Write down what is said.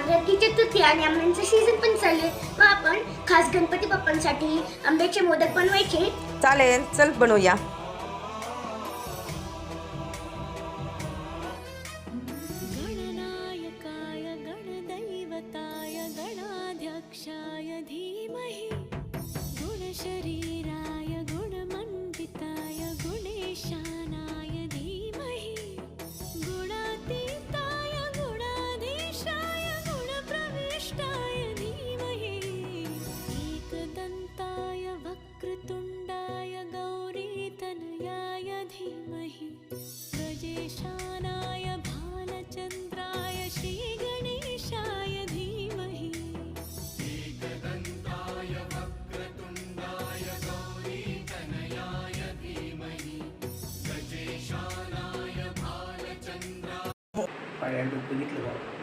नारळी चतुर्थी आणि आंब्यांचं सीझन पण चालू आहे. मग आपण खास गणपती बाप्पांसाठी आंब्याचे मोदक बनवायचे. चालेल, चल बनवूया. गणनायकाय गणदैवताय गणाध्यक्षाय धीमहि गुणशरीराय गुणमण्डिताय गुणेशानाय धीमहि गुणातीताय गुणाधीशाय गुणप्रविष्टाय धीमहि एकदन्ताय वक्रतुण्डाय गौरीतनयाय धीमहि गजेशानाय भालचन्द्राय श्रीगणेशाय धीमहि पायात डोकं घेतलं